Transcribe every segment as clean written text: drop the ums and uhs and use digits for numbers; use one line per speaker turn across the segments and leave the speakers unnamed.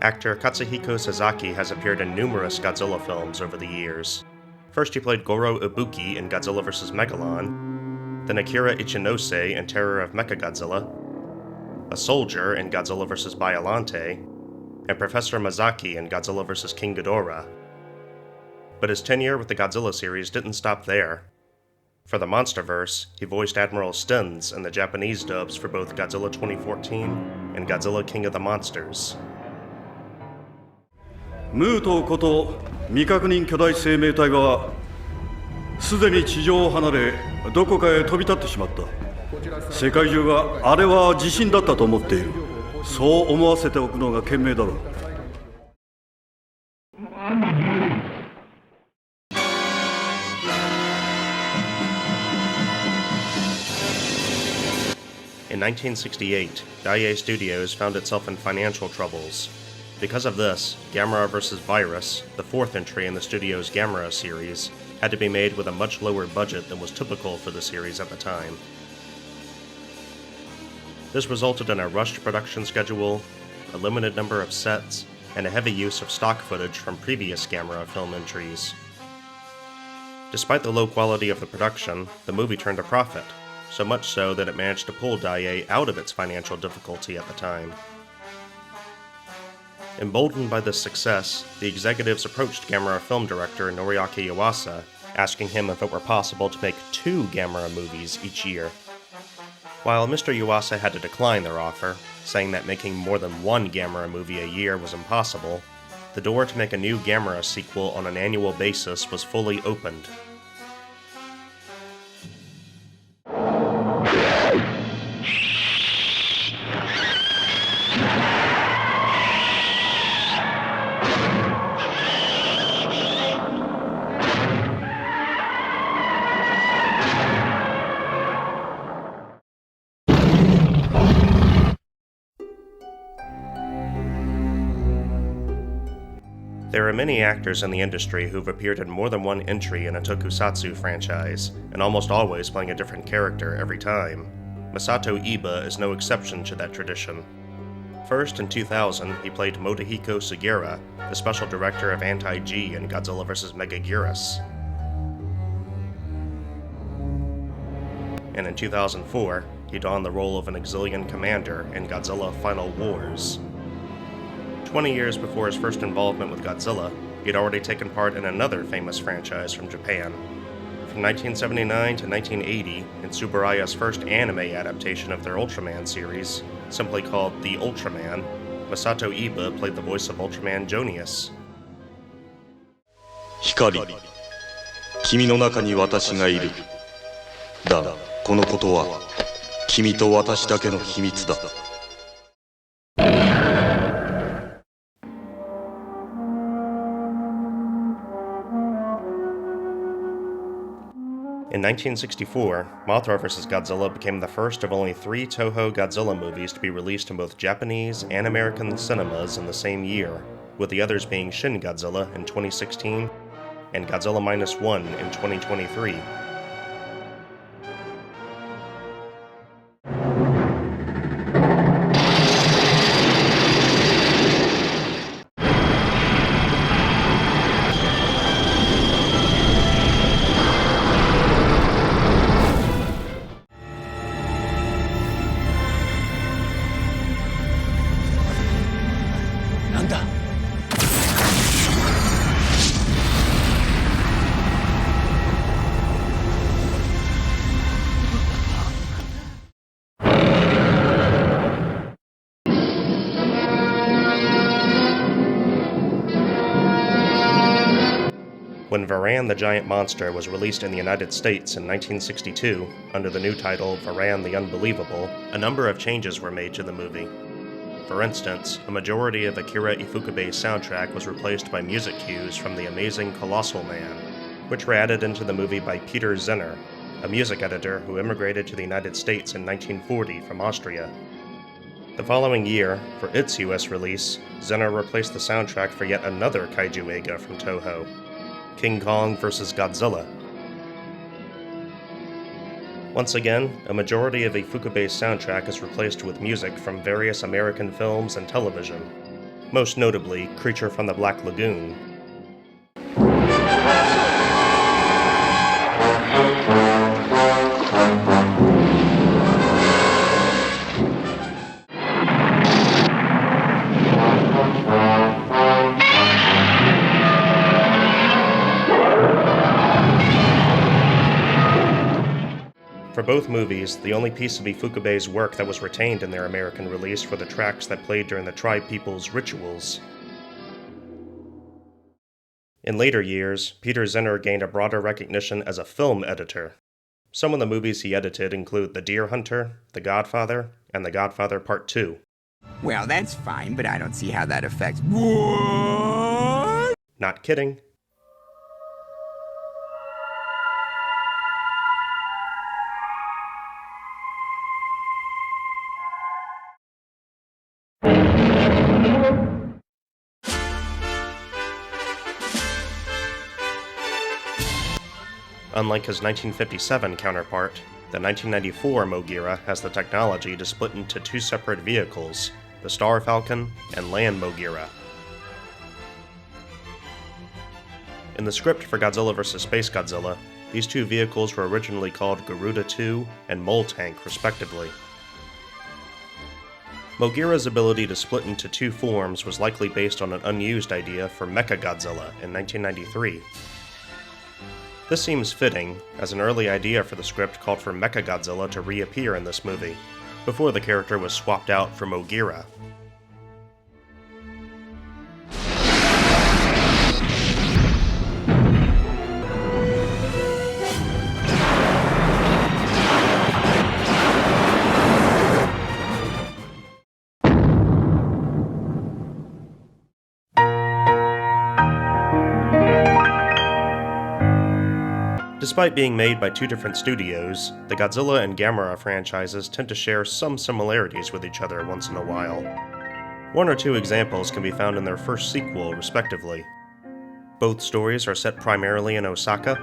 Actor Katsuhiko Sasaki has appeared in numerous Godzilla films over the years. First he played Goro Ibuki in Godzilla vs. Megalon, then Akira Ichinose in Terror of Mechagodzilla, a soldier in Godzilla vs. Biollante, and Professor Mazaki in Godzilla vs. King Ghidorah. But his tenure with the Godzilla series didn't stop there. For the MonsterVerse, he voiced Admiral Stenz in the Japanese dubs for both Godzilla 2014 and Godzilla King of the Monsters.
ムートこと未確認巨大生命体はすでに地上を離れどこかへ飛び立ってしまった。世界中があれは地震だったと思っている。そう思わせておくのが賢明だろう。
In 1968, Daiei Studios found itself in financial troubles. Because of this, Gamera vs. Virus, the fourth entry in the studio's Gamera series, had to be made with a much lower budget than was typical for the series at the time. This resulted in a rushed production schedule, a limited number of sets, and a heavy use of stock footage from previous Gamera film entries. Despite the low quality of the production, the movie turned a profit, so much so that it managed to pull Daiei out of its financial difficulty at the time. Emboldened by this success, the executives approached Gamera film director Noriaki Iwasa, asking him if it were possible to make 2 Gamera movies each year. While Mr. Iwasa had to decline their offer, saying that making more than 1 Gamera movie a year was impossible, the door to make a new Gamera sequel on an annual basis was fully opened. There are many actors in the industry who've appeared in more than one entry in a tokusatsu franchise, and almost always playing a different character every time. Masato Iba is no exception to that tradition. First, in 2000, he played Motohiko Sugera, the special director of Anti-G in Godzilla vs. Megaguirus. And in 2004, he donned the role of an Exilian commander in Godzilla Final Wars. 20 years before his first involvement with Godzilla, he had already taken part in another famous franchise from Japan. From 1979 to 1980, in Tsuburaya's first anime adaptation of their Ultraman series, simply called The Ultraman, Masato Iba played the voice of Ultraman Jonius.
光、君の中に私がいる。だが、このことは君と私だけの秘密だ。
In 1964, Mothra vs. Godzilla became the first of only 3 Toho Godzilla movies to be released in both Japanese and American cinemas in the same year, with the others being Shin Godzilla in 2016 and Godzilla -1 in 2023. When Varan the Giant Monster was released in the United States in 1962, under the new title Varan the Unbelievable, a number of changes were made to the movie. For instance, a majority of Akira Ifukube's soundtrack was replaced by music cues from The Amazing Colossal Man, which were added into the movie by Peter Zenner, a music editor who immigrated to the United States in 1940 from Austria. The following year, for its US release, Zenner replaced the soundtrack for yet another kaiju eiga from Toho, King Kong vs. Godzilla. Once again, a majority of Ifukube's soundtrack is replaced with music from various American films and television. most notably Creature from the Black Lagoon. For both movies, the only piece of Ifukube's work that was retained in their American release were the tracks that played during the tribe people's rituals. In later years, Peter Zinner gained a broader recognition as a film editor. Some of the movies he edited include The Deer Hunter, The Godfather, and The Godfather Part 2.
Well, that's fine, but I don't see how that affects... What?
Not kidding. Unlike his 1957 counterpart, the 1994 Mogera has the technology to split into two separate vehicles, the Star Falcon and Land Mogera. In the script for Godzilla vs. Space Godzilla, these two vehicles were originally called Garuda II and Mole Tank, respectively. Mogera's ability to split into two forms was likely based on an unused idea for Mechagodzilla in 1993. This seems fitting, as an early idea for the script called for Mechagodzilla to reappear in this movie, before the character was swapped out for Mogera. Despite being made by two different studios, the Godzilla and Gamera franchises tend to share some similarities with each other once in a while. One or two examples can be found in their first sequel, respectively. Both stories are set primarily in Osaka.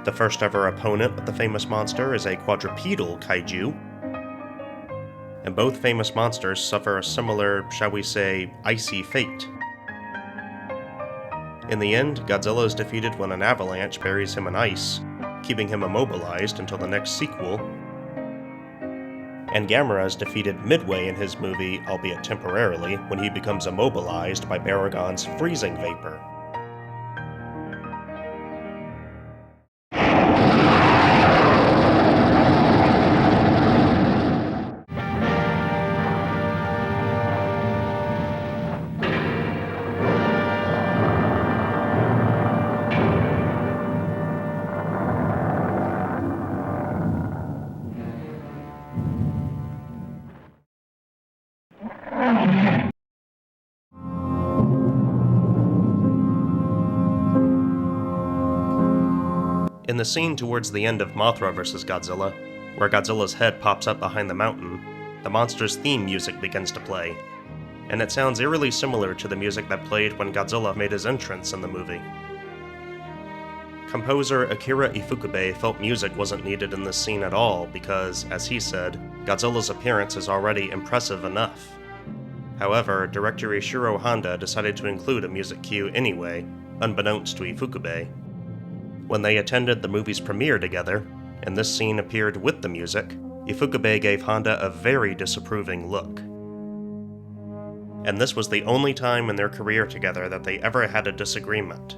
The first ever opponent of the famous monster is a quadrupedal kaiju, and both famous monsters suffer a similar, shall we say, icy fate. In the end, Godzilla is defeated when an avalanche buries him in ice, keeping him immobilized until the next sequel, and Gamera is defeated midway in his movie, albeit temporarily, when he becomes immobilized by Baragon's freezing vapor. In the scene towards the end of Mothra vs. Godzilla, where Godzilla's head pops up behind the mountain, the monster's theme music begins to play, and it sounds eerily similar to the music that played when Godzilla made his entrance in the movie. Composer Akira Ifukube felt music wasn't needed in this scene at all because, as he said, Godzilla's appearance is already impressive enough. However, director Ishiro Honda decided to include a music cue anyway, unbeknownst to Ifukube. When they attended the movie's premiere together, and this scene appeared with the music, Ifukube gave Honda a very disapproving look. And this was the only time in their career together that they ever had a disagreement.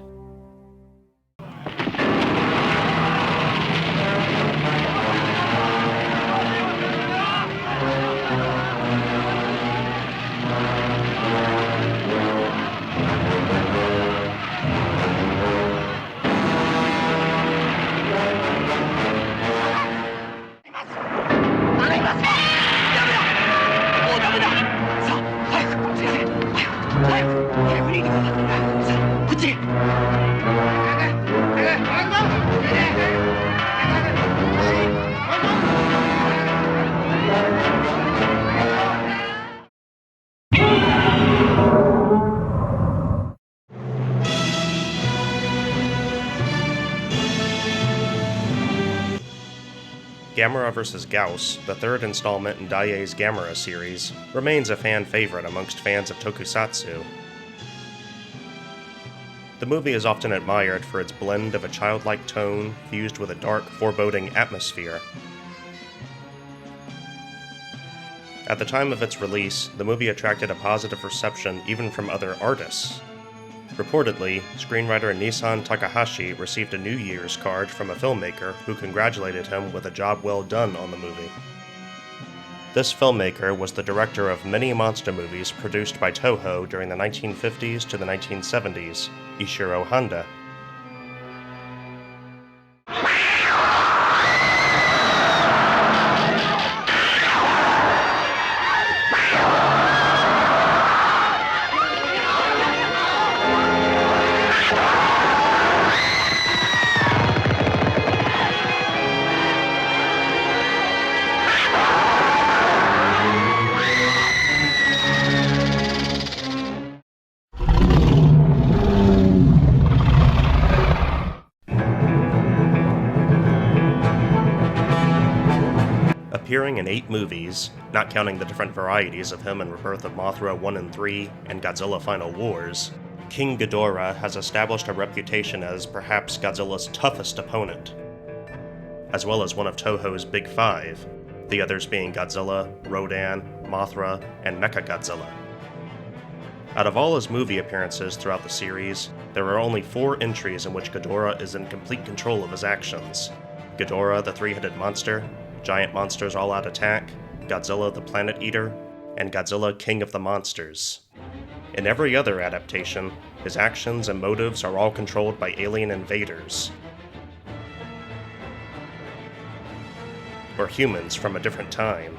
Gamera vs. Gaos, the third installment in Daiei's Gamera series, remains a fan favorite amongst fans of tokusatsu. The movie is often admired for its blend of a childlike tone fused with a dark, foreboding atmosphere. At the time of its release, the movie attracted a positive reception even from other artists. Reportedly, screenwriter Nissan Takahashi received a New Year's card from a filmmaker who congratulated him with a job well done on the movie. This filmmaker was the director of many monster movies produced by Toho during the 1950s to the 1970s, Ishiro Honda. Appearing in 8 movies, not counting the different varieties of him in Rebirth of Mothra 1 and 3 and Godzilla Final Wars, King Ghidorah has established a reputation as perhaps Godzilla's toughest opponent, as well as one of Toho's Big Five, the others being Godzilla, Rodan, Mothra, and Mechagodzilla. Out of all his movie appearances throughout the series, there are only 4 entries in which Ghidorah is in complete control of his actions: Ghidorah the Three-Headed Monster, Giant Monsters All-Out Attack, Godzilla the Planet Eater, and Godzilla King of the Monsters. In every other adaptation, his actions and motives are all controlled by alien invaders, or humans from a different time,